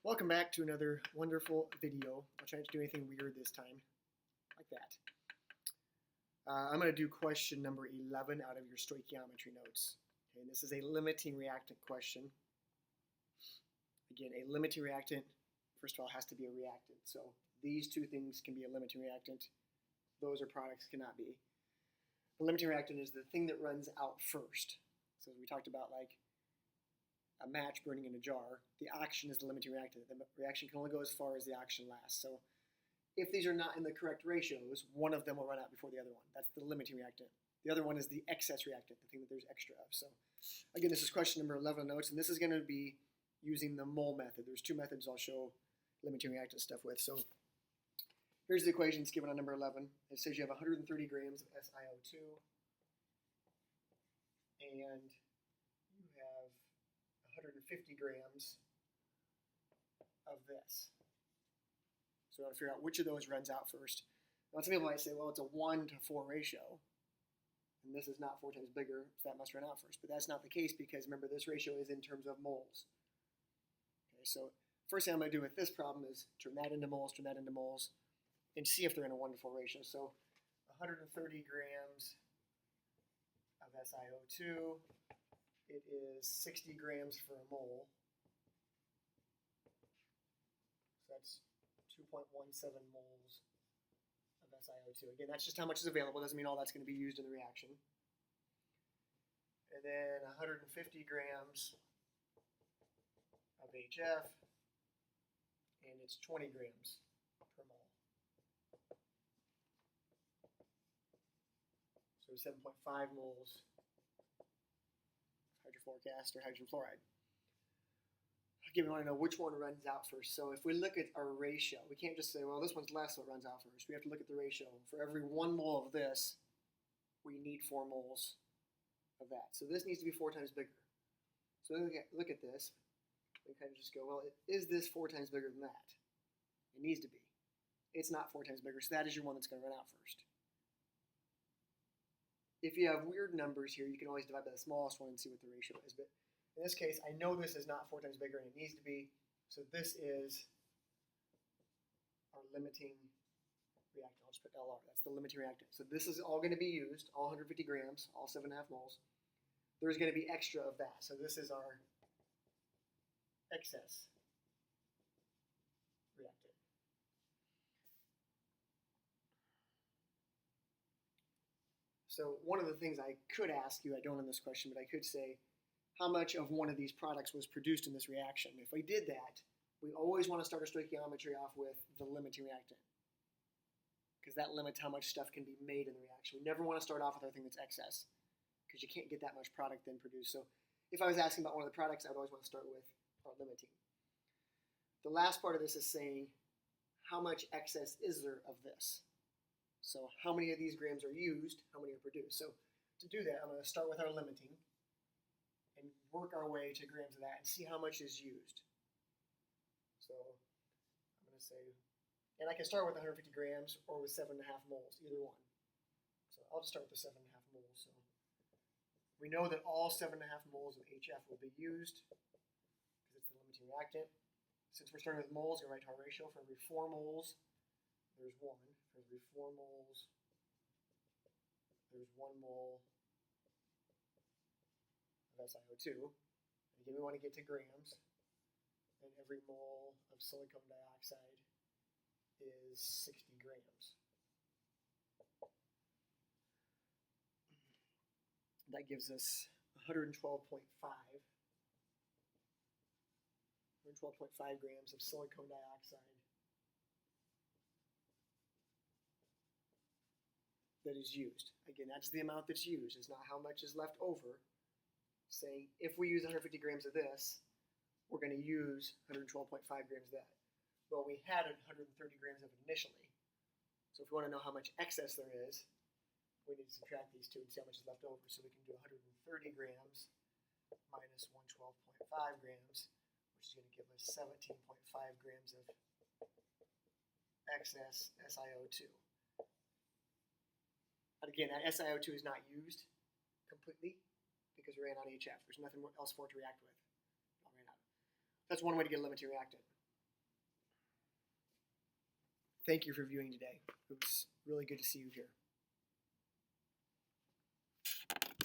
Welcome back to another wonderful video. I'll try not to do anything weird this time, like that. I'm going to do question number 11 out of your stoichiometry notes. Okay, and this is a limiting reactant question. Again, a limiting reactant, first of all, has to be a reactant. So these two things can be a limiting reactant. Those are products cannot be. The limiting reactant is the thing that runs out first. So we talked about like a match burning in a jar, the oxygen is the limiting reactant. The reaction can only go as far as the oxygen lasts. So if these are not in the correct ratios, one of them will run out before the other one. That's the limiting reactant. The other one is the excess reactant, the thing that there's extra of. So again, this is question number 11 notes, and this is going to be using the mole method. There's two methods I'll show limiting reactant stuff with. So here's the equations given on number 11. It says you have 130 grams of SiO2, and you have 150 grams of this. So I want to figure out which of those runs out first. Now some people might say, well, it's a 1 to 4 ratio, and this is not 4 times bigger, so that must run out first. But that's not the case because remember, this ratio is in terms of moles. Okay, so first thing I'm going to do with this problem is turn that into moles, and see if they're in a 1 to 4 ratio. So 130 grams of SiO2. It is 60 grams for a mole. So that's 2.17 moles of SiO2. Again, that's just how much is available. Doesn't mean all that's going to be used in the reaction. And then 150 grams of HF, and it's 20 grams per mole. So 7.5 moles hydrofluoric acid or hydrogen fluoride. Again, we want to know which one runs out first. So if we look at our ratio, we can't just say, well, this one's less, so it runs out first. We have to look at the ratio. For every 1 mole of this, we need 4 moles of that. So this needs to be 4 times bigger. So look at this. We kind of just go, well, is this 4 times bigger than that? It needs to be. It's not 4 times bigger, so that is your one that's going to run out first. If you have weird numbers here, you can always divide by the smallest one and see what the ratio is. But in this case, I know this is not 4 times bigger, and it needs to be. So this is our limiting reactant. I'll just put LR. That's the limiting reactant. So this is all going to be used, all 150 grams, all 7.5 moles. There's going to be extra of that. So this is our excess reactant. So one of the things I could ask you, I don't in this question, but I could say, how much of one of these products was produced in this reaction? If we did that, we always want to start our stoichiometry off with the limiting reactant, because that limits how much stuff can be made in the reaction. We never want to start off with our thing that's excess, because you can't get that much product then produced. So if I was asking about one of the products, I would always want to start with our limiting. The last part of this is saying, how much excess is there of this? So how many of these grams are used, how many are produced? So to do that, I'm going to start with our limiting and work our way to grams of that and see how much is used. So I'm going to say, and I can start with 150 grams or with 7.5 moles, either one. So I'll just start with the 7.5 moles. So we know that all 7.5 moles of HF will be used because it's the limiting reactant. Since we're starting with moles, we're going to write our ratio. For every 4 moles, there's 1. For every 4 moles, there's 1 mole of SiO2. And again, we want to get to grams. And every mole of silicon dioxide is 60 grams. That gives us 112.5 grams of silicon dioxide that is used. Again, that's the amount that's used. It's not how much is left over. Saying if we use 150 grams of this, we're going to use 112.5 grams of that. Well, we had 130 grams of it initially. So if we want to know how much excess there is, we need to subtract these two and see how much is left over. So we can do 130 grams minus 112.5 grams, which is going to give us 17.5 grams of excess SiO2. And again, that SiO2 is not used completely because we ran out of HF. There's nothing else for it to react with. All ran out. That's one way to get a limiting reactant. thank you for viewing today. It was really good to see you here.